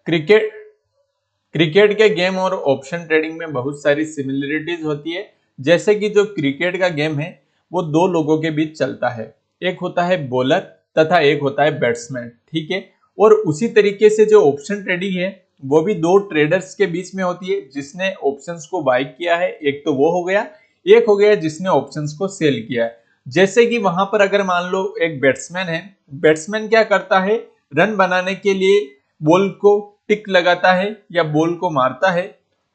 Cricket cricket के game और option trading में बहुत सारी सिमिलरिटीज होती है। जैसे कि जो क्रिकेट का गेम है वो दो लोगों के बीच चलता है, एक होता है बॉलर तथा एक होता है बैट्समैन, ठीक है। और उसी तरीके से जो ऑप्शन ट्रेडिंग है वो भी दो ट्रेडर्स के बीच में होती है, जिसने ऑप्शंस को बाय किया है, एक तो वो हो गया, एक हो गया जिसने ऑप्शंस को सेल किया है। जैसे कि वहां पर अगर मान लो एक बैट्समैन है, बैट्समैन क्या करता है, रन बनाने के लिए बॉल को टिक लगाता है या बॉल को मारता है।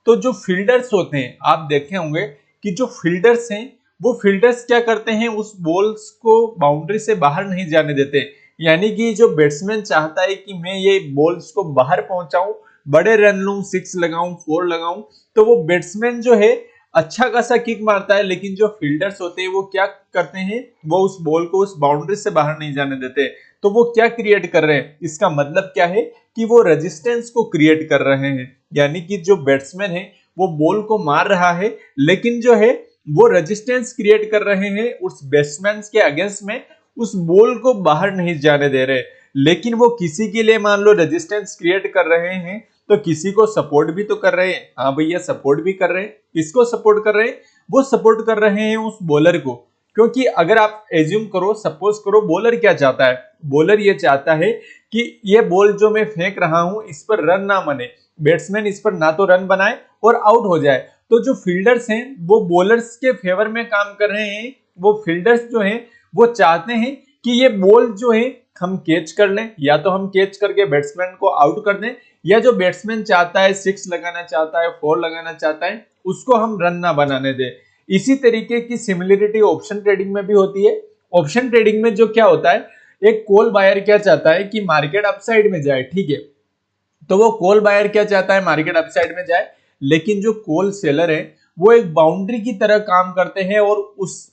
तो जो फील्डर्स होते हैं, आप देखे होंगे कि जो फील्डर्स हैं वो फील्डर्स क्या करते हैं, उस बॉल्स को बाउंड्री से बाहर नहीं जाने देते। यानी कि जो बैट्समैन चाहता है कि मैं ये बॉल्स को बाहर पहुंचाऊं, बड़े रन लूं, 6 लगाऊं, 4 लगाऊं, तो वो बैट्समैन जो है अच्छा खासा किक मारता है, लेकिन जो फील्डर्स होते हैं वो क्या करते हैं, वो उस बॉल को उस बाउंड्री से बाहर नहीं जाने देते। तो वो क्या क्रिएट कर रहे हैं, इसका मतलब क्या है कि वो रेजिस्टेंस को क्रिएट कर रहे हैं। यानी कि जो बैट्समैन है वो बॉल को मार रहा है, लेकिन जो है वो रेजिस्टेंस क्रिएट कर रहे हैं उस बैट्समैन के अगेंस्ट में, उस बॉल को बाहर नहीं जाने दे रहे। लेकिन वो किसी के लिए मान लो रेजिस्टेंस क्रिएट कर रहे हैं तो किसी को सपोर्ट भी तो कर रहे हैं। हाँ भैया, सपोर्ट भी कर रहे हैं। किसको सपोर्ट कर रहे हैं, वो सपोर्ट कर रहे हैं उस बॉलर को। क्योंकि अगर आप एज्यूम करो, सपोज करो, बॉलर क्या चाहता है, बॉलर ये चाहता है कि ये बॉल जो मैं फेंक रहा हूं इस पर रन ना बने, बैट्समैन इस पर ना तो रन बनाए और आउट हो जाए। तो जो फील्डर्स हैं वो बॉलर्स के फेवर में काम कर रहे हैं। वो फील्डर्स जो हैं वो चाहते हैं कि ये बॉल जो है हम कैच कर लें, या तो हम कैच करके बैट्समैन को आउट कर दें, या जो बैट्समैन चाहता है 6 लगाना चाहता है, 4 लगाना चाहता है, उसको हम रन ना बनाने दें। इसी तरीके की सिमिलरिटी ऑप्शन ट्रेडिंग में भी होती है। ऑप्शन ट्रेडिंग में जो क्या होता है, एक कॉल बायर क्या चाहता है कि मार्केट अपसाइड में जाए, ठीक है। तो वो कॉल बायर क्या चाहता है, मार्केट अपसाइड में जाए। लेकिन जो कॉल सेलर है वो एक बाउंड्री की तरह काम करते हैं और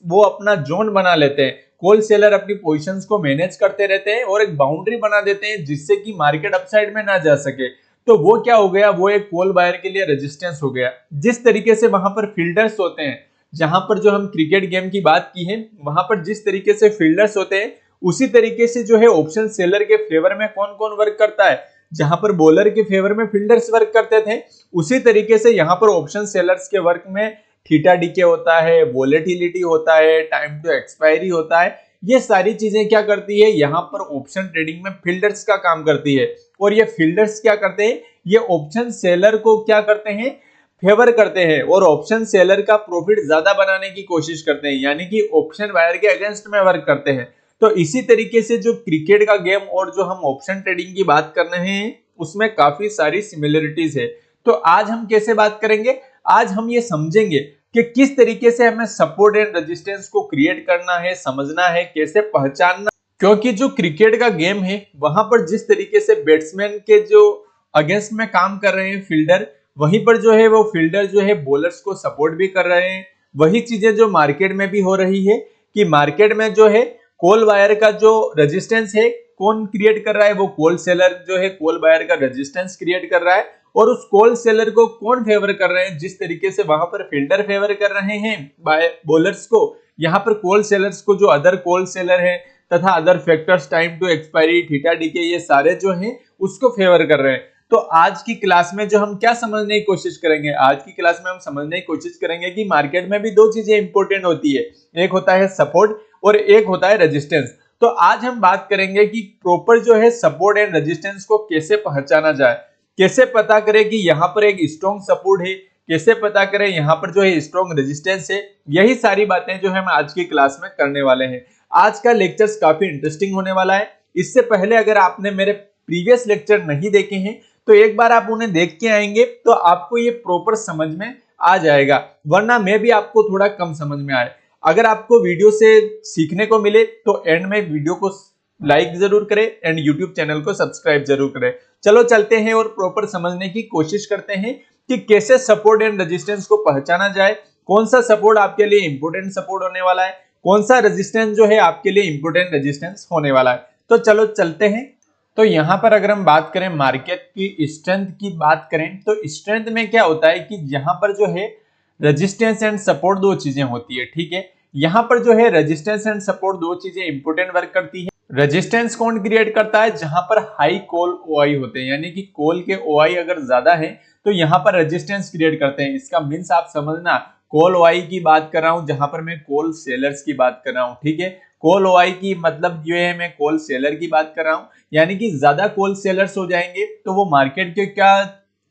वो अपना जोन बना लेते हैं। कॉल सेलर अपनी पोजीशंस को मैनेज करते रहते हैं और एक बाउंड्री बना देते हैं जिससे कि मार्केट अपसाइड में ना जा सके। तो वो क्या हो गया, वो एक कॉल बायर के लिए रेजिस्टेंस हो गया। जिस तरीके से वहां पर फील्डर्स होते हैं, जहां पर जो हम क्रिकेट गेम की बात की है वहां पर जिस तरीके से फील्डर्स होते हैं, उसी तरीके से जो है ऑप्शन सेलर के फेवर में कौन कौन वर्क करता है। जहां पर बॉलर के फेवर में फील्डर्स वर्क करते थे, उसी तरीके से यहाँ पर ऑप्शन सेलर्स के वर्क में थीटा डीके होता है, वोलेटिलिटी होता है, टाइम टू एक्सपायरी होता है। ये सारी चीजें क्या करती है, यहाँ पर ऑप्शन ट्रेडिंग में फील्डर्स का काम करती है। और ये फील्डर्स क्या करते हैं, ये ऑप्शन सेलर को क्या करते हैं, फेवर करते हैं और ऑप्शन सेलर का प्रॉफिट ज्यादा बनाने की कोशिश करते हैं। यानी कि ऑप्शन बायर के अगेंस्ट में वर्क करते हैं। तो इसी तरीके से जो क्रिकेट का गेम और जो हम ऑप्शन ट्रेडिंग की बात कर रहे हैं उसमें काफी सारी सिमिलरिटीज है। तो आज हम कैसे बात करेंगे, आज हम ये समझेंगे कि किस तरीके से हमें सपोर्ट एंड रेजिस्टेंस को क्रिएट करना है, समझना है, कैसे पहचानना। क्योंकि जो क्रिकेट का गेम है वहां पर जिस तरीके से बैट्समैन के जो अगेंस्ट में काम कर रहे हैं फील्डर, वहीं पर जो है वो फील्डर जो है बॉलर्स को सपोर्ट भी कर रहे हैं। वही चीजें जो मार्केट में भी हो रही है कि मार्केट में जो है कॉल बायर का जो रेजिस्टेंस है कौन क्रिएट कर रहा है, वो कॉल सेलर जो है कॉल बायर का रेजिस्टेंस क्रिएट कर रहा है। और उस कॉल सेलर को कौन फेवर कर रहे हैं, जिस तरीके से वहां पर फील्डर फेवर कर रहे हैं बॉलर्स को, यहाँ पर कॉल सेलर्स को जो अदर कॉल सेलर है तथा other factors, time to expiry, theta decay, ये सारे जो हैं उसको फेवर कर रहे हैं। तो आज की क्लास में जो हम क्या समझने की कोशिश करेंगे, आज की क्लास में हम समझने की कोशिश करेंगे कि मार्केट में भी दो चीजें इंपॉर्टेंट होती है, एक होता है सपोर्ट और एक होता है रेजिस्टेंस। तो आज हम बात करेंगे कि प्रॉपर जो है सपोर्ट एंड रेजिस्टेंस को कैसे पहचाना जाए, कैसे पता करें कि यहाँ पर एक स्ट्रॉन्ग सपोर्ट है, कैसे पता करें यहाँ पर जो है स्ट्रॉन्ग रेजिस्टेंस है। यही सारी बातें जो हम आज की क्लास में करने वाले हैं। आज का लेक्चर्स काफी इंटरेस्टिंग होने वाला है। इससे पहले अगर आपने मेरे प्रीवियस लेक्चर नहीं देखे हैं तो एक बार आप उन्हें देख के आएंगे तो आपको ये प्रॉपर समझ में आ जाएगा, वरना मैं भी आपको थोड़ा कम समझ में आए। अगर आपको वीडियो से सीखने को मिले तो एंड में वीडियो को लाइक जरूर करें एंड यूट्यूब चैनल को सब्सक्राइब जरूर करें। चलो चलते हैं और प्रॉपर समझने की कोशिश करते हैं कि कैसे सपोर्ट एंड रेजिस्टेंस को पहचाना जाए, कौन सा सपोर्ट आपके लिए इंपोर्टेंट सपोर्ट होने वाला है, कौन सा रेजिस्टेंस जो है आपके लिए इंपोर्टेंट रेजिस्टेंस होने वाला है। तो चलो चलते हैं। तो यहाँ पर अगर हम बात करें मार्केट की स्ट्रेंथ की बात करें तो स्ट्रेंथ में क्या होता है कि यहाँ पर जो है रेजिस्टेंस एंड सपोर्ट दो चीजें होती है, ठीक है। यहाँ पर जो है रेजिस्टेंस एंड सपोर्ट दो चीजें इंपोर्टेंट वर्क करती है। रेजिस्टेंस कौन क्रिएट करता है? जहां पर हाई कॉल ओआई होते हैं, यानी कि कॉल के ओआई अगर ज्यादा है तो यहाँ पर रेजिस्टेंस क्रिएट करते हैं। इसका मीन्स आप समझना, कॉल ओआई की बात कर रहा हूं जहां पर मैं कॉल सेलर्स की बात कर रहा हूं, ठीक है। कॉल ओआई की मतलब ये है, मैं कॉल सेलर की बात कर रहा हूं, यानी कि ज्यादा कॉल सेलर्स हो जाएंगे तो वो मार्केट के क्या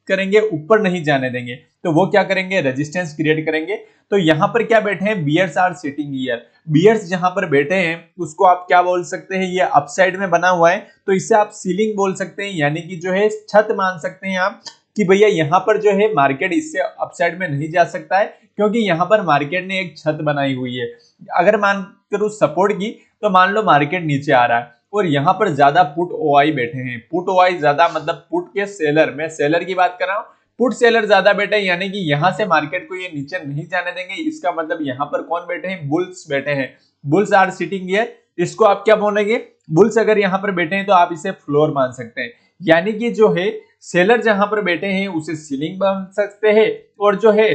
करेंगे, ऊपर नहीं जाने देंगे, तो वो क्या करेंगे, रेजिस्टेंस क्रिएट करेंगे। तो यहाँ पर क्या बैठे हैं, bears are sitting here. Bears जहां पर बैठे हैं उसको आप क्या बोल सकते हैं, ये अपसाइड में बना हुआ है तो इसे आप सीलिंग बोल सकते हैं, यानी कि जो है छत मान सकते हैं आप कि भैया यहाँ पर जो है मार्केट इससे अपसाइड में नहीं जा सकता है, क्योंकि यहाँ पर मार्केट ने एक छत बनाई हुई है। अगर मान करो सपोर्ट की, तो मान लो मार्केट नीचे आ रहा है और यहाँ पर ज्यादा पुट ओआई बैठे हैं। पुट ओआई ज्यादा मतलब पुट के सेलर, मैं सेलर की बात कर रहा हूँ, पुट सेलर ज्यादा बैठे हैं, यानी कि यहां से मार्केट को ये नीचे नहीं जाने देंगे। इसका मतलब यहाँ पर कौन बैठे हैं, बुल्स बैठे हैं। बुल्स आर सिटिंग हियर, इसको आप क्या बोलेंगे, बुल्स अगर यहाँ पर बैठे हैं तो आप इसे फ्लोर मान सकते हैं, यानी कि जो है सेलर जहां पर बैठे हैं उसे सीलिंग मान सकते हैं, और जो है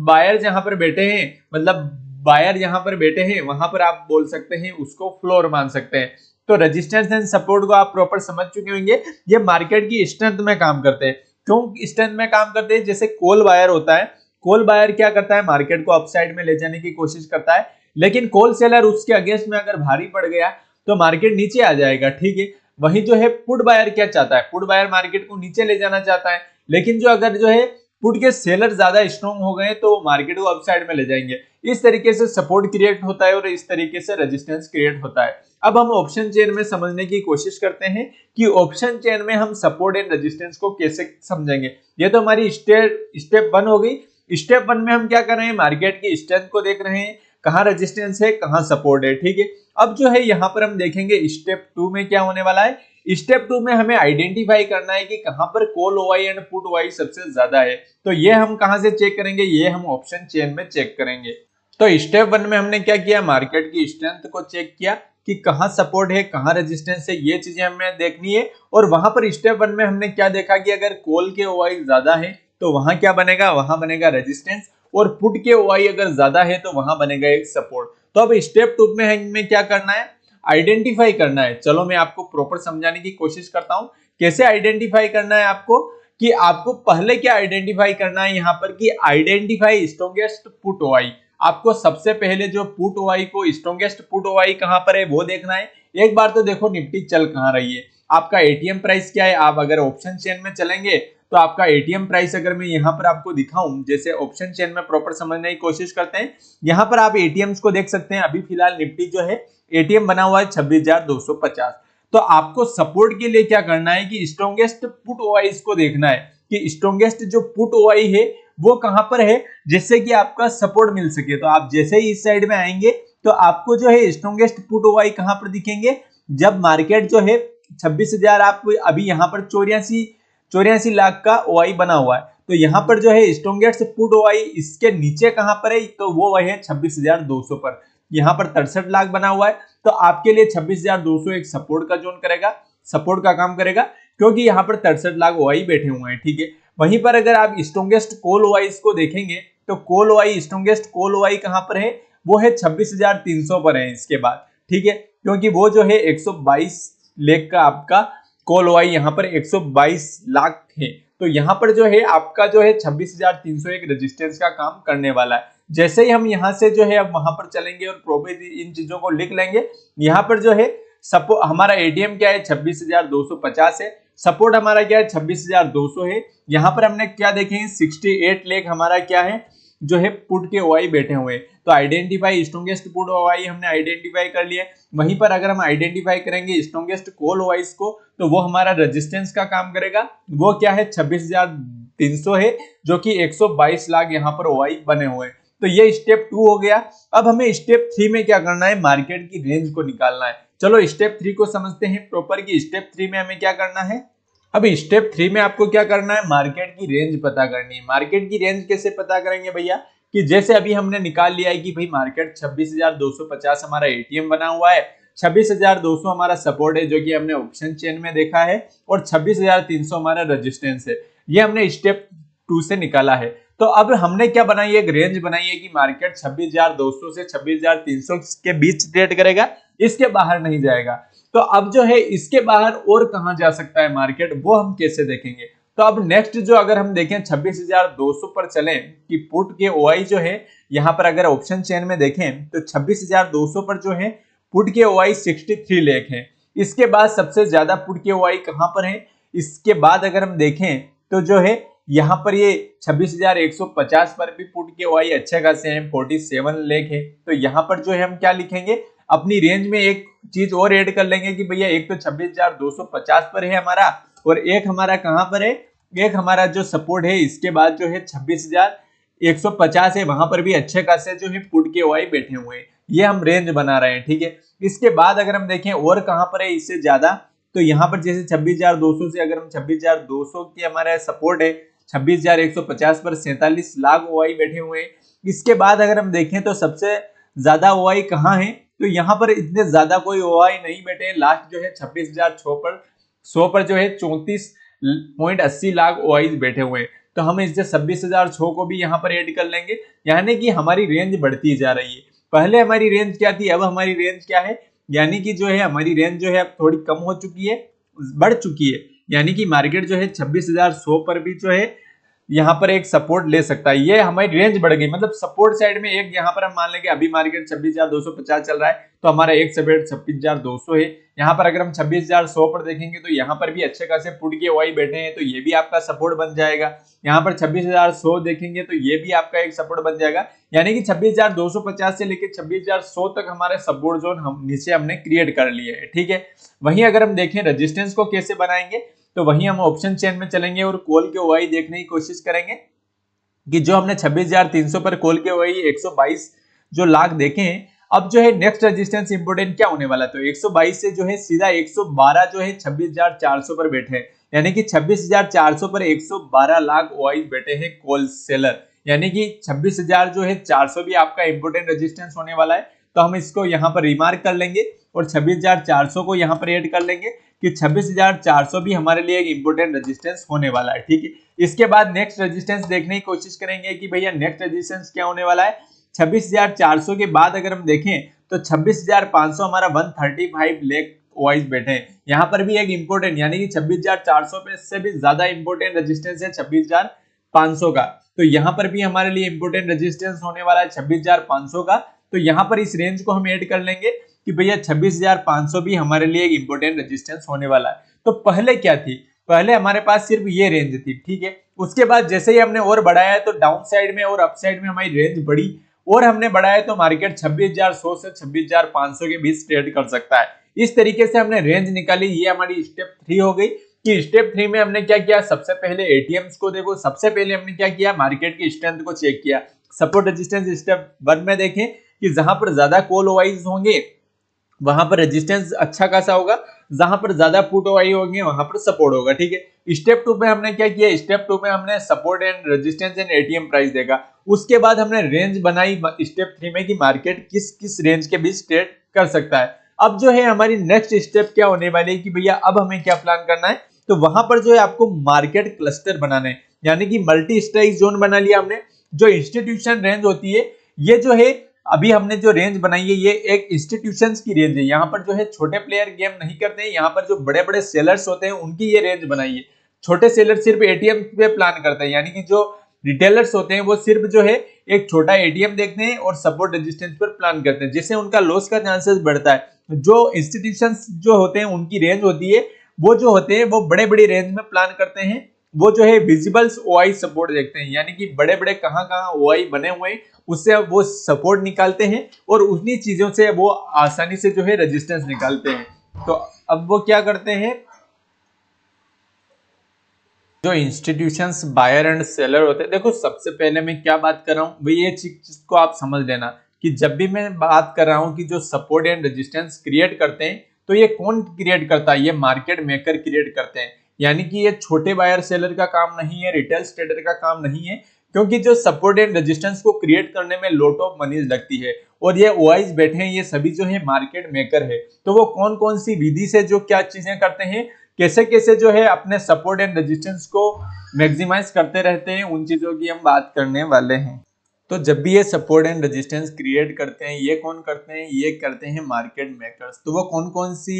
बायर जहां पर बैठे हैं, मतलब बायर यहाँ पर बैठे हैं वहां पर आप बोल सकते हैं उसको फ्लोर मान सकते हैं। तो रेजिस्टेंस एंड सपोर्ट को आप प्रॉपर समझ चुके होंगे, ये मार्केट की स्ट्रेंथ में काम करते हैं। क्यों स्ट्रेंथ में काम करते हैं, जैसे कोल बायर होता है, कोल बायर क्या करता है, मार्केट को अपसाइड में ले जाने की कोशिश करता है, लेकिन कोल सेलर उसके अगेंस्ट में अगर भारी पड़ गया तो मार्केट नीचे आ जाएगा, ठीक है। वही जो है पुट बायर क्या चाहता है, पुट बायर मार्केट को नीचे ले जाना चाहता है, लेकिन जो अगर जो है पुट के सेलर ज्यादा स्ट्रॉन्ग हो गए तो मार्केट को अपसाइड में ले जाएंगे। इस तरीके से सपोर्ट क्रिएट होता है और इस तरीके से रेजिस्टेंस क्रिएट होता है। अब हम ऑप्शन चेन में समझने की कोशिश करते हैं कि ऑप्शन चेन में हम सपोर्ट एंड रेजिस्टेंस को कैसे समझेंगे। ये तो हमारी स्टेप 1 हो गई। स्टेप 1 में हम क्या कर रहे हैं, मार्केट की स्ट्रेंथ को देख रहे हैं, कहां रेजिस्टेंस है कहां सपोर्ट है, ठीक है। अब जो है यहां पर हम देखेंगे स्टेप 2 में क्या होने वाला है। स्टेप 2 में हमें आइडेंटिफाई करना है कि कहां पर call OI and put OI सबसे ज्यादा है। तो ये हम कहां से चेक करेंगे, ये हम ऑप्शन चेन में चेक करेंगे। तो स्टेप 1 में हमने क्या किया, मार्केट की स्ट्रेंथ को चेक किया कि कहां सपोर्ट है कहां रेजिस्टेंस है, ये चीजें हमें देखनी है। और वहां पर स्टेप 1 में हमने क्या देखा कि अगर कॉल के ओआई ज्यादा है तो वहां क्या बनेगा, वहां बनेगा रेजिस्टेंस, और पुट के ओआई अगर ज्यादा है तो वहां बनेगा एक सपोर्ट। तो अब स्टेप 2 में हमें क्या करना है, आइडेंटिफाई करना है। चलो मैं आपको प्रॉपर समझाने की कोशिश करता हूं कैसे आइडेंटिफाई करना है आपको। कि आपको पहले क्या आइडेंटिफाई करना है यहाँ पर, कि आइडेंटिफाई स्ट्रॉन्गेस्ट पुट ओआई। आपको सबसे पहले जो पुट ओआई को, स्ट्रॉन्गेस्ट पुट ओआई कहां पर है वो देखना है। एक बार तो देखो निफ्टी चल कहां रही है, आपका एटीएम प्राइस क्या है। आप अगर ऑप्शन चेन में चलेंगे तो आपका एटीएम प्राइस अगर मैं यहाँ पर आपको दिखाऊं, जैसे ऑप्शन चेन में प्रॉपर समझने की कोशिश करते हैं, यहाँ पर आप एटीएम्स को देख सकते हैं। अभी फिलहाल निफ्टी जो है एटीएम बना हुआ है 26,250। तो आपको सपोर्ट के लिए क्या करना है कि स्ट्रॉन्गेस्ट पुट ओआई को देखना है कि स्ट्रॉन्गेस्ट जो पुट ओआई है वो कहां पर है, जिससे कि आपका सपोर्ट मिल सके। तो आप जैसे ही इस साइड में आएंगे तो आपको जो है स्ट्रॉन्गेस्ट पुट ओआई कहां पर दिखेंगे, जब मार्केट जो है 26,000, आप अभी यहाँ पर 84 लाख का ओआई बना हुआ है, तो यहाँ पर जो है स्ट्रॉन्गेस्ट पुट ओआई इसके नीचे कहां पर है, तो वो है 26,200 पर। यहाँ पर 63 लाख बना हुआ है, तो आपके लिए 26,200 एक सपोर्ट का जोन करेगा, सपोर्ट का काम करेगा, क्योंकि यहाँ पर 63 लाख ओआई बैठे हुए हैं, ठीक है। वहीं पर अगर आप स्ट्रॉन्गेस्ट कॉल ओआई को देखेंगे तो call OI, strongest call OI कहां पर है, वो है 26,300 पर है इसके बाद, ठीक है। क्योंकि वो जो है 122 लाख का आपका कॉल ओआई यहाँ पर 122 लाख है, तो यहाँ पर जो है आपका जो है 26,300 एक रेजिस्टेंस का काम करने वाला है। जैसे ही हम यहाँ से जो है अब वहां पर चलेंगे और प्रॉपर इन चीजों को लिख लेंगे। यहाँ पर जो है सपोर्ट हमारा एटीएम क्या है 26,250 है, सपोर्ट हमारा क्या है 26,200 है। यहाँ पर हमने क्या देखें 68 लाख हमारा क्या है, जो है पुट के ओआई बैठे हुए हैं। तो आइडेंटिफाई स्ट्रॉन्गेस्ट पुट ओआई हमने आइडेंटिफाई कर लिया। वहीं पर अगर हम आइडेंटिफाई करेंगे स्ट्रॉन्गेस्ट कॉल ओआई को, तो वो हमारा रेजिस्टेंस का काम करेगा। वो क्या है 26,300 है, जो कि 122 लाख यहाँ पर ओआई बने हुए हैं। तो ये स्टेप 2 हो गया। अब हमें स्टेप 3 में क्या करना है, मार्केट की रेंज को निकालना है। चलो स्टेप 3 को समझते हैं प्रॉपर की स्टेप 3 में हमें क्या करना है। अब स्टेप 3 में आपको क्या करना है, मार्केट की रेंज पता करनी है। मार्केट की रेंज कैसे पता करेंगे भैया, कि जैसे अभी हमने निकाल लिया है कि भाई मार्केट 26,250 हमारा एटीएम बना हुआ है, 26,200 हमारा सपोर्ट है जो कि हमने ऑप्शन चेन में देखा है, और 26,300 हमारा रेजिस्टेंस है, ये हमने स्टेप 2 से निकाला है। तो अब हमने क्या बनाई है, एक रेंज बनाई है कि मार्केट 26,200 से 26,300 के बीच ट्रेड करेगा, इसके बाहर नहीं जाएगा। तो अब जो है इसके बाहर और कहां जा सकता है मार्केट, वो हम कैसे देखेंगे। तो अब नेक्स्ट जो अगर हम देखें 26,200 पर चलें कि पुट के ओआई जो है यहाँ पर अगर ऑप्शन चेन में देखें तो 26,200 पर जो है पुट के ओआई 63 लाख है। इसके बाद सबसे ज्यादा पुट के ओआई कहां पर है, इसके बाद अगर हम देखें तो जो है यहाँ पर ये 26,150 पर भी पुट के ओआई अच्छे खासे हैं, 47 लाख है। तो यहाँ पर जो है हम क्या लिखेंगे, अपनी रेंज में एक चीज और ऐड कर लेंगे कि भैया एक तो 26,250 पर है हमारा, और एक हमारा कहां पर है, एक हमारा जो सपोर्ट है इसके बाद जो है 26,150 है, वहां पर भी अच्छे खासे जो है पुट के ओआई बैठे हुए हैं। ये हम रेंज बना रहे हैं, ठीक है। इसके बाद अगर हम देखें और कहां पर है इससे ज्यादा, तो यहाँ पर जैसे 26,200 से अगर हम 26,200 की हमारा सपोर्ट है 26,150 पर 47 लाख ओआई बैठे हुए हैं। इसके बाद अगर हम देखें तो सबसे ज्यादा ओआई कहाँ है, तो यहाँ पर इतने ज्यादा कोई ओआई नहीं बैठे, लास्ट जो है 26,100 पर जो है 34.80 लाख ओआई बैठे हुए हैं। तो हम इससे 26,006 को भी यहाँ पर ऐड कर लेंगे, यानी कि हमारी रेंज बढ़ती जा रही है। पहले हमारी रेंज क्या थी, अब हमारी रेंज क्या है, यानी कि जो है हमारी रेंज जो है अब थोड़ी कम हो चुकी है, बढ़ चुकी है, यानी कि मार्केट जो है 26,100 पर भी जो है यहाँ पर एक सपोर्ट ले सकता है। ये हमारी रेंज बढ़ गई, मतलब सपोर्ट साइड में एक यहाँ पर हम मान लेंगे अभी मार्केट 26,250 चल रहा है, तो हमारा एक सपोर्ट 26,200 है। यहाँ पर अगर हम 26,100 पर देखेंगे तो यहाँ पर भी अच्छे खासे पुट के ओआई बैठे हैं, तो ये भी आपका सपोर्ट बन जाएगा। यहाँ पर 26,100 देखेंगे तो ये भी आपका एक सपोर्ट बन जाएगा, यानी कि 26,250 से लेकर 26,100 तक हमारे सपोर्ट जोन हम नीचे हमने क्रिएट कर लिए है, ठीक है। वहीं अगर हम देखें रेजिस्टेंस को कैसे बनाएंगे, तो वहीं हम ऑप्शन चेन में चलेंगे और कॉल के ओआई देखने की कोशिश करेंगे कि जो हमने 26,300 पर कॉल के ओआई 122 जो लाख देखे हैं, अब जो है नेक्स्ट रेजिस्टेंस इंपोर्टेंट क्या होने वाला, तो 122 से जो है सीधा 112 जो है 26,400 पर बैठे हैं, यानी कि 26,400 पर 112 लाख ओआई बैठे हैं कॉल सेलर, यानी कि 26,000 जो है 400 भी आपका इंपोर्टेंट रेजिस्टेंस होने वाला है। तो हम इसको यहाँ पर रिमार्क कर लेंगे और 26,400 को यहाँ पर ऐड कर लेंगे कि 26,400 भी हमारे लिए एक इंपोर्टेंट रेजिस्टेंस होने वाला है, ठीक है। इसके बाद नेक्स्ट रेजिस्टेंस देखने की कोशिश करेंगे कि भैया नेक्स्ट रेजिस्टेंस क्या होने वाला है। 26,400 के बाद अगर हम देखें तो 26,500 हमारा 135 लाख ओआईज बैठे हैं, यहाँ पर भी एक इंपोर्टेंट, यानी कि 26,400 पे से भी ज्यादा इंपोर्टेंट रेजिस्टेंस है 26,500 का। तो यहाँ पर भी हमारे लिए इंपोर्टेंट रेजिस्टेंस होने वाला है 26,500 का। तो यहाँ पर इस रेंज को हम ऐड कर लेंगे कि भैया 26,500 भी हमारे लिए एक इंपोर्टेंट रेजिस्टेंस होने वाला है। तो पहले क्या थी, पहले हमारे पास सिर्फ ये रेंज थी, ठीक है। उसके बाद जैसे ही हमने और बढ़ाया है तो डाउन साइड में और अप साइड में हमारी रेंज बढ़ी, और हमने बढ़ाया तो मार्केट 26,100 से 26,500 के बीच ट्रेड कर सकता है। इस तरीके से हमने रेंज निकाली, ये हमारी स्टेप 3 हो गई। कि स्टेप 3 में हमने क्या किया, सबसे पहले एटीएम्स को देखो, सबसे पहले हमने क्या किया, मार्केट की स्ट्रेंथ को चेक किया। सपोर्ट रेजिस्टेंस स्टेप 1 में देखें कि जहां पर ज्यादा कॉल ओआईज होंगे वहां पर रेजिस्टेंस अच्छा खासा होगा, जहां पर ज्यादा पुट ओआई होंगे वहां पर सपोर्ट होगा, ठीक है। स्टेप 2 में हमने क्या किया, स्टेप 2 में हमने support and resistance and ATM price देखा। उसके बाद हमने रेंज बनाई स्टेप 3 में कि मार्केट किस किस रेंज के बीच ट्रेड कर सकता है। अब जो है हमारी नेक्स्ट स्टेप क्या होने वाली है कि भैया अब हमें क्या प्लान करना है, तो वहां पर जो है आपको मार्केट क्लस्टर बनाना है, यानी कि मल्टी स्ट्राइक जोन बना लिया हमने। जो इंस्टीट्यूशन रेंज होती है, ये जो है अभी हमने जो रेंज बनाई है ये एक इंस्टीट्यूशंस की रेंज है। यहाँ पर जो है छोटे प्लेयर गेम नहीं करते हैं, यहाँ पर जो बड़े बड़े सेलर्स होते हैं उनकी ये रेंज बनाई है। छोटे सेलर सिर्फ एटीएम पे प्लान करते हैं, यानी कि जो रिटेलर्स होते हैं वो सिर्फ जो है एक छोटा एटीएम देखते हैं और सपोर्ट रेजिस्टेंस पर प्लान करते हैं, जिससे उनका लॉस का चांसेस बढ़ता है। जो इंस्टीट्यूशंस जो होते हैं उनकी रेंज होती है, वो जो होते हैं वो बड़े बड़ी रेंज में प्लान करते हैं, वो जो है विजिबल्स ओआई सपोर्ट देखते हैं, यानी कि बड़े बड़े कहाँ ओआई बने हुए हैं उससे वो सपोर्ट निकालते हैं और उन्हीं चीजों से वो आसानी से जो है रेजिस्टेंस निकालते हैं। तो अब वो क्या करते हैं, जो इंस्टीट्यूशंस बायर एंड सेलर होते हैं, देखो सबसे पहले मैं क्या बात कर रहा हूँ भाई, ये चीज को आप समझ लेना कि जब भी मैं बात कर रहा हूँ कि जो सपोर्ट एंड रेजिस्टेंस क्रिएट करते हैं, तो ये कौन क्रिएट करता है, ये मार्केट मेकर क्रिएट करते हैं। यानी कि ये छोटे बायर सेलर का काम नहीं है, रिटेल ट्रेडर का काम नहीं है, क्योंकि जो सपोर्ट एंड रेजिस्टेंस को क्रिएट करने में लॉट ऑफ मनी लगती है, और ये ओआईज बैठे हैं ये सभी जो है मार्केट मेकर है। तो वो कौन कौन सी विधि से जो क्या चीजें करते हैं, कैसे कैसे जो है अपने सपोर्ट एंड रेजिस्टेंस को मैक्सिमाइज करते रहते हैं, उन चीजों की हम बात करने वाले हैं। तो जब भी ये सपोर्ट एंड रेजिस्टेंस क्रिएट करते हैं, ये कौन करते हैं, ये करते हैं मार्केट मेकर्स। तो वो कौन कौन सी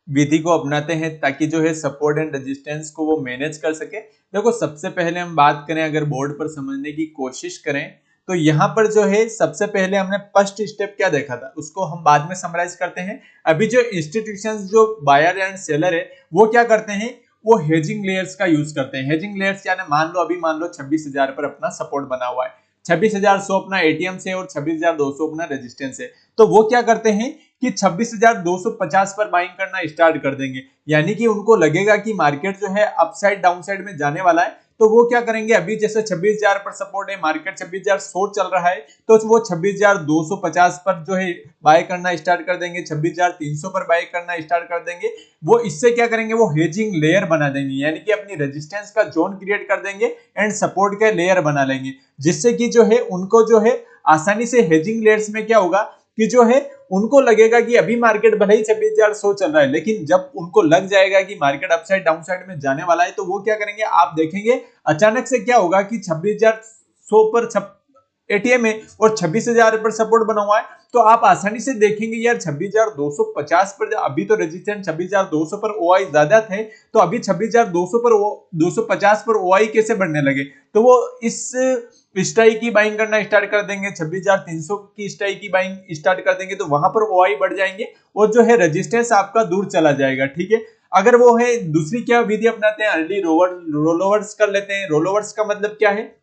विधि को अपनाते हैं ताकि जो है सपोर्ट एंड रेजिस्टेंस को वो मैनेज कर सके। देखो सबसे पहले हम बात करें, अगर बोर्ड पर समझने की कोशिश करें तो यहाँ पर जो है सबसे पहले हमने फर्स्ट स्टेप क्या देखा था उसको हम बाद में समराइज करते हैं। अभी जो इंस्टीट्यूशंस जो बायर एंड सेलर है वो क्या करते हैं, वो हेजिंग लेयर्स का यूज करते हैं। हेजिंग लेयर्स यानी मान लो 26,000 पर अपना सपोर्ट बना हुआ है, 26,100 अपना एटीएम से और 26,200 अपना रेजिस्टेंस है, तो वो क्या करते हैं कि 26,250 पर बाइंग करना स्टार्ट कर देंगे। यानी कि उनको लगेगा कि मार्केट जो है अपसाइड डाउनसाइड में जाने वाला है, तो वो क्या करेंगे, अभी जैसे 26,000 पर सपोर्ट है, मार्केट 26,100 चल रहा है, तो वो 26,250 पर जो है बाय करना स्टार्ट कर देंगे, 26,300 पर बाय करना स्टार्ट कर देंगे। वो इससे क्या करेंगे, वो हेजिंग लेयर बना देंगे, यानी कि अपनी रेजिस्टेंस का जोन क्रिएट कर देंगे एंड सपोर्ट का लेयर बना लेंगे, जिससे कि जो है उनको जो है आसानी से हेजिंग लेयर्स में क्या होगा कि जो है उनको लगेगा कि अभी मार्केट भले ही 26,100 चल रहा है, लेकिन जब उनको लग जाएगा कि मार्केट अपसाइड डाउनसाइड में जाने वाला है, तो वो क्या करेंगे, आप देखेंगे अचानक से क्या होगा कि 26,100 पर एटीएम है और 26,000 पर सपोर्ट बना हुआ है, तो आप आसानी से देखेंगे यार 26,250 पर, अभी तो रेजिस्टेंस 26,200 पर ओआई ज्यादा थे, तो अभी 26,200 पर 250 पर ओआई कैसे बढ़ने लगे, तो वो इस स्ट्राइक की बाइंग करना स्टार्ट कर देंगे, 26,300 की स्ट्राइक की बाइंग स्टार्ट कर देंगे, तो वहां पर ओआई बढ़ जाएंगे और जो है रेजिस्टेंस आपका दूर चला जाएगा। ठीक है, अगर वो है दूसरी क्या विधि अपनाते हैं, अर्ली रोलोवर्स कर लेते हैं। रोलोवर्स का मतलब क्या है,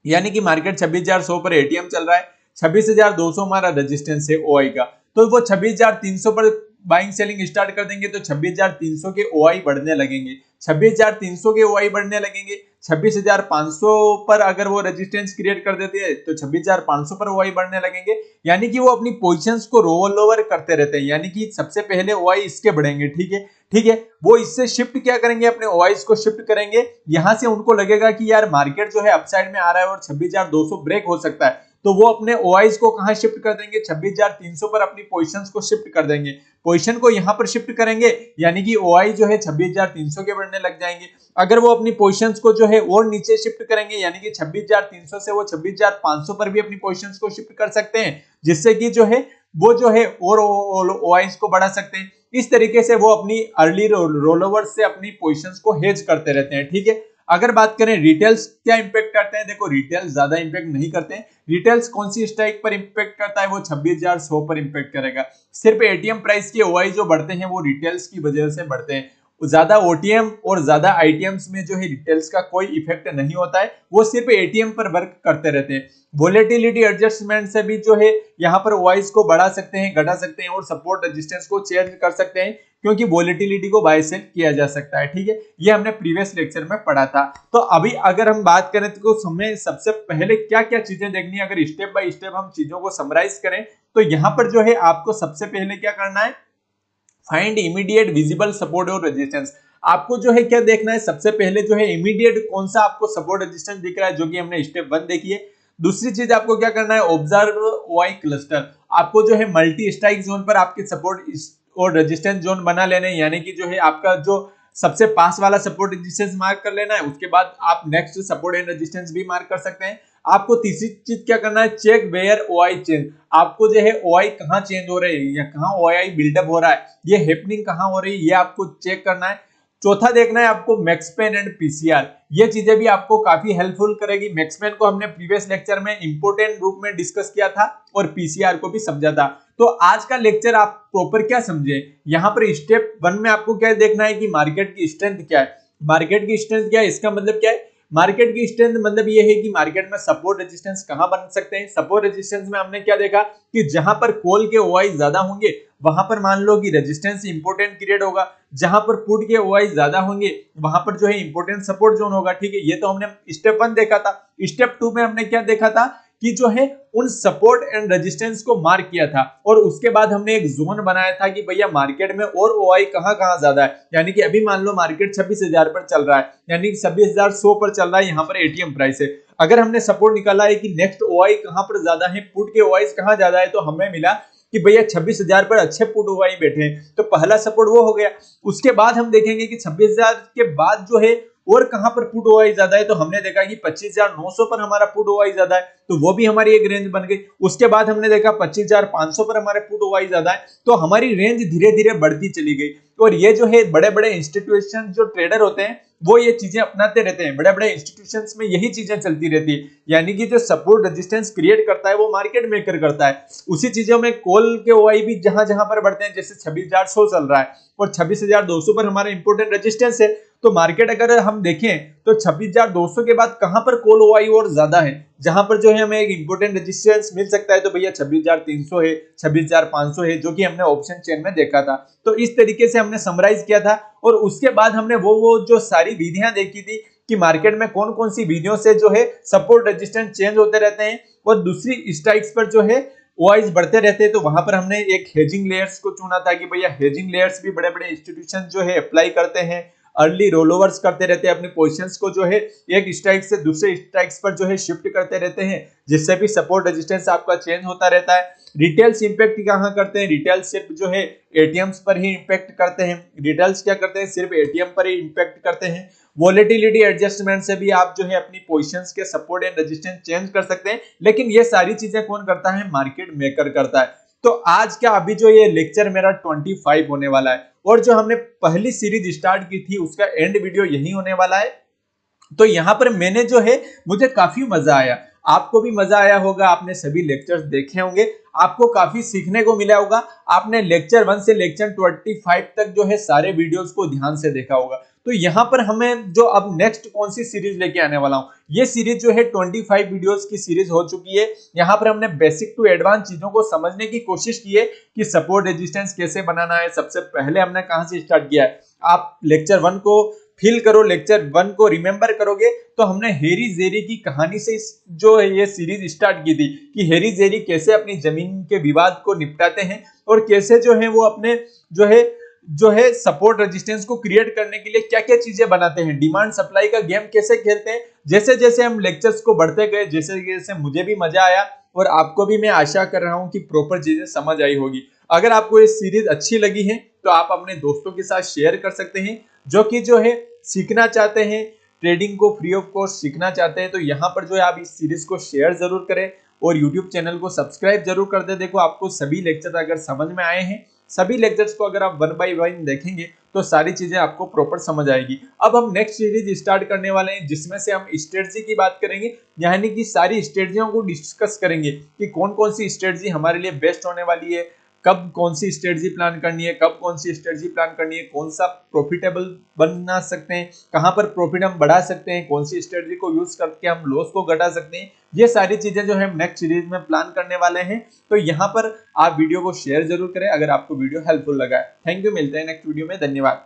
यानी कि मार्केट 26,100 पर एटीएम चल रहा है, 26,200 हमारा रेजिस्टेंस है ओआई का, तो वो 26,300 पर बाइंग सेलिंग स्टार्ट कर देंगे, तो 26,300 के ओआई बढ़ने लगेंगे, 26,300 के ओआई बढ़ने लगेंगे, 26,500 पर अगर वो रेजिस्टेंस क्रिएट कर देते हैं तो 26,500 पर ओआई बढ़ने लगेंगे। यानी कि वो अपनी पोजीशंस को रोल ओवर करते रहते हैं, यानी कि सबसे पहले ओआई इसके बढ़ेंगे। ठीक है, ठीक है, वो इससे शिफ्ट क्या करेंगे, अपने ओआईज को शिफ्ट करेंगे, यहां से उनको लगेगा कि यार मार्केट जो है अपसाइड में आ रहा है और 26,200 ब्रेक हो सकता है, तो वो अपने ओआईज को कहां शिफ्ट कर देंगे, 26,300 पर अपनी पोजीशंस को शिफ्ट कर देंगे। पोजीशन को यहां पर शिफ्ट करेंगे, यानी कि ओआई जो है 26,300 के बढ़ने लग जाएंगे। अगर वो अपनी पोजीशंस को जो है और नीचे शिफ्ट करेंगे, यानी कि 26,300 से वो 26,500 पर भी अपनी पोजीशंस को शिफ्ट कर सकते हैं, जिससे कि जो है वो जो है और ओआईज को बढ़ा सकते हैं। इस तरीके से वो अपनी अर्ली रोलोवर से अपनी पोजीशंस को हेज करते रहते हैं। ठीक है, अगर बात करें रिटेल्स क्या इंपैक्ट करते हैं, देखो रिटेल्स ज्यादा इंपैक्ट नहीं करते हैं। रिटेल्स कौन सी स्ट्राइक पर इंपैक्ट करता है, वो 26,100 पर इंपैक्ट करेगा। सिर्फ एटीएम प्राइस के ओआई जो बढ़ते हैं वो रिटेल्स की वजह से बढ़ते हैं, ज्यादा ओटीएम और ज्यादा आईटीएम्स में जो है रिटेल्स का कोई इफेक्ट नहीं होता है, वो सिर्फ एटीएम पर वर्क करते रहते हैं। वोलेटिलिटी एडजस्टमेंट से भी जो है यहाँ पर ओआईज को बढ़ा सकते हैं, घटा सकते हैं और सपोर्ट रेजिस्टेंस को चेंज कर सकते हैं, क्योंकि वोलेटिलिटी को बाय सेल किया जा सकता है। ठीक है, ये हमने प्रीवियस लेक्चर में पढ़ा था। तो अभी अगर हम बात करें तो हमें सबसे पहले क्या क्या चीजें देखनी है, अगर स्टेप बाय स्टेप हम चीजों को समराइज करें तो यहाँ पर जो है आपको सबसे पहले क्या करना है, फाइंड इमीडिएट विजिबल सपोर्ट और रेजिस्टेंस। आपको जो है क्या देखना है, सबसे पहले जो है इमीडिएट कौन सा आपको सपोर्ट रेजिस्टेंस दिख रहा है, जो कि हमने स्टेप 1 देखी है। दूसरी चीज आपको क्या करना है, ऑब्जर्व ओआई क्लस्टर। आपको जो है मल्टी स्ट्राइक जोन पर आपके सपोर्ट और रेजिस्टेंस जोन बना लेने, यानी कि जो है आपका जो सबसे पास वाला सपोर्ट रेजिस्टेंस मार्क कर लेना है, उसके बाद आप नेक्स्ट सपोर्ट एंड रेजिस्टेंस भी मार्क कर सकते हैं। आपको तीसरी चीज क्या करना है, चेक वेयर ओआई चेंज। आपको जो है ओआई कहां चेंज हो रहे हैं या कहां ओआई बिल्डअप हो रहा है, ये हैपनिंग कहां हो रही है, ये आपको चेक करना है। चौथा देखना है आपको मैक्सपेन एंड पीसीआर, ये चीजें भी आपको काफी हेल्पफुल करेगी। मैक्सपेन को हमने प्रीवियस लेक्चर में इंपोर्टेंट रूप में डिस्कस किया था और पीसीआर को भी समझा था। तो आज का लेक्चर आप प्रॉपर क्या समझे, यहाँ पर स्टेप 1 में आपको क्या देखना है कि मार्केट की स्ट्रेंथ क्या है। मार्केट की स्ट्रेंथ क्या है, इसका मतलब क्या है, मार्केट की स्ट्रेंथ मतलब ये है कि मार्केट में सपोर्ट रेजिस्टेंस कहां बन सकते हैं। सपोर्ट रेजिस्टेंस में हमने क्या देखा कि जहां पर कॉल के ओआई ज्यादा होंगे वहां पर मान लो कि रेजिस्टेंस इंपोर्टेंट क्रिएट होगा, जहां पर पुट के ओआई ज्यादा होंगे वहां पर जो है इंपोर्टेंट सपोर्ट जोन होगा। ठीक है, ये तो हमने स्टेप 1 देखा था। स्टेप 2 में हमने क्या देखा था कि जो है उन सपोर्ट एंड रेजिस्टेंस को मार्क किया था और उसके बाद हमने एक जोन बनाया था कि भैया मार्केट में और ओआई कहां कहां ज्यादा है। यानी कि अभी मान लो मार्केट 26,000 पर चल रहा है, यानी कि 26,100 पर चल रहा है, यहाँ पर एटीएम प्राइस है। अगर हमने सपोर्ट निकाला है कि नेक्स्ट ओआई कहां पर ज्यादा है, पुट के ओआई कहां ज्यादा है, तो हमें मिला कि भैया 26,000 पर अच्छे पुट ओआई बैठे हैं, तो पहला सपोर्ट वो हो गया। उसके बाद हम देखेंगे कि 26,000 के बाद जो है और कहां पर पुट ओआई ज्यादा है, तो हमने देखा कि 25,900 पर हमारा पुट ओआई ज्यादा है, तो वो भी हमारी एक रेंज बन गई। उसके बाद हमने देखा 25,500 पर हमारे पुट ओआई ज्यादा है, तो हमारी रेंज धीरे धीरे बढ़ती चली गई। और ये जो है बड़े बड़े इंस्टीट्यूशन जो ट्रेडर होते हैं वो ये चीजें अपनाते रहते हैं, बड़े बड़े इंस्टीट्यूशंस में यही चीजें चलती रहती है। यानी कि जो सपोर्ट रेजिस्टेंस क्रिएट करता है वो मार्केट मेकर करता है। उसी चीजों में कॉल के ओआई भी जहां जहां पर बढ़ते हैं, जैसे 26,100 चल रहा है और 26,200 पर हमारा इंपोर्टेंट रेजिस्टेंस है, तो मार्केट अगर हम देखें तो 26,200 के बाद कहां पर कॉल ओआई और ज्यादा है, जहां पर जो है हमें एक इंपोर्टेंट रेजिस्टेंस मिल सकता है, तो भैया 26,300 है, 26,500 है, जो कि हमने ऑप्शन चेन में देखा था। तो इस तरीके से हमने समराइज किया था और उसके बाद हमने वो जो सारी विधियां देखी थी कि मार्केट में कौन कौन सी विधियों से जो है सपोर्ट रेजिस्टेंस चेंज होते रहते हैं और दूसरी स्ट्राइक्स पर जो है ओआईज बढ़ते रहते हैं। तो वहां पर हमने एक हेजिंग लेयर्स को चुना था कि भैया हेजिंग लेयर्स भी बड़े बड़े इंस्टीट्यूशन जो है अप्लाई करते हैं, अर्ली रोलओवर्स करते रहते हैं, अपनी पोजीशंस को जो है एक स्ट्राइक से दूसरे स्ट्राइक्स पर जो है शिफ्ट करते रहते हैं, जिससे भी सपोर्ट रेजिस्टेंस आपका चेंज होता रहता है। रिटेल्स इंपैक्ट कहां करते हैं, रिटेल सिर्फ जो है एटीएम्स पर ही इंपैक्ट करते हैं। रिटेल्स क्या करते हैं, सिर्फ एटीएम पर ही इंपैक्ट करते हैं। वोलेटिलिटी एडजस्टमेंट से भी आप जो है अपनी पोजीशंस के सपोर्ट एंड रेजिस्टेंस चेंज कर सकते हैं, लेकिन ये सारी चीजें कौन करता है, मार्केट मेकर करता है। तो आज क्या अभी जो ये लेक्चर मेरा 25 होने वाला है और जो हमने पहली सीरीज स्टार्ट की थी उसका एंड वीडियो यही होने वाला है। तो यहां पर मैंने जो है मुझे काफी मजा आया, आपको भी मजा आया होगा, आपने सभी लेक्चर्स देखे होंगे, आपको काफी सीखने को मिला होगा। आपने लेक्चर 1 से लेक्चर 25 तक जो है सारे वीडियोस को ध्यान से देखा होगा। तो यहाँ पर हमें जो अब नेक्स्ट कौन सी सीरीज लेके आने वाला हूँ, ये सीरीज जो है 25 वीडियोस की सीरीज हो चुकी है। यहाँ पर हमने बेसिक टू एडवांस चीजों को समझने की कोशिश की है कि सपोर्ट रेजिस्टेंस कैसे बनाना है। सबसे पहले हमने कहां से स्टार्ट किया है, आप लेक्चर 1 को फील करो, लेक्चर 1 को रिमेंबर करोगे तो हमने हेरी जेरी की कहानी से जो है ये सीरीज स्टार्ट की थी कि हेरी जेरी कैसे अपनी जमीन के विवाद को निपटाते हैं और कैसे जो है वो अपने जो है सपोर्ट रेजिस्टेंस को क्रिएट करने के लिए क्या क्या चीजें बनाते हैं, डिमांड सप्लाई का गेम कैसे खेलते हैं। जैसे जैसे हम लेक्चर्स को बढ़ते गए, जैसे जैसे मुझे भी मजा आया और आपको भी मैं आशा कर रहा हूं कि प्रॉपर चीजें समझ आई होगी। अगर आपको ये सीरीज अच्छी लगी है तो आप अपने दोस्तों के साथ शेयर कर सकते हैं जो कि जो है सीखना चाहते हैं, ट्रेडिंग को फ्री ऑफ कॉस्ट सीखना चाहते हैं। तो यहाँ पर जो है आप इस सीरीज को शेयर जरूर करें और यूट्यूब चैनल को सब्सक्राइब जरूर कर दे। देखो आपको सभी लेक्चर अगर समझ में आए हैं, सभी लेक्चर्स को अगर आप 1 बाय 1 देखेंगे तो सारी चीजें आपको प्रॉपर समझ आएगी। अब हम नेक्स्ट सीरीज स्टार्ट करने वाले हैं जिसमें से हम स्ट्रेटजी की बात करेंगे, यानी कि सारी स्ट्रेटजियों को डिस्कस करेंगे कि कौन कौन सी स्ट्रेटजी हमारे लिए बेस्ट होने वाली है, कब कौन सी स्ट्रेटजी प्लान करनी है, कब कौन सी स्ट्रेटजी प्लान करनी है, कौन सा प्रॉफिटेबल बना सकते हैं, कहां पर प्रॉफिट हम बढ़ा सकते हैं, कौन सी स्ट्रेटजी को यूज करके हम लॉस को घटा सकते हैं। ये सारी चीजें जो है हम नेक्स्ट सीरीज में प्लान करने वाले हैं। तो यहाँ पर आप वीडियो को शेयर जरूर करें अगर आपको वीडियो हेल्पफुल लगा है। थैंक यू, मिलते हैं नेक्स्ट वीडियो में, धन्यवाद।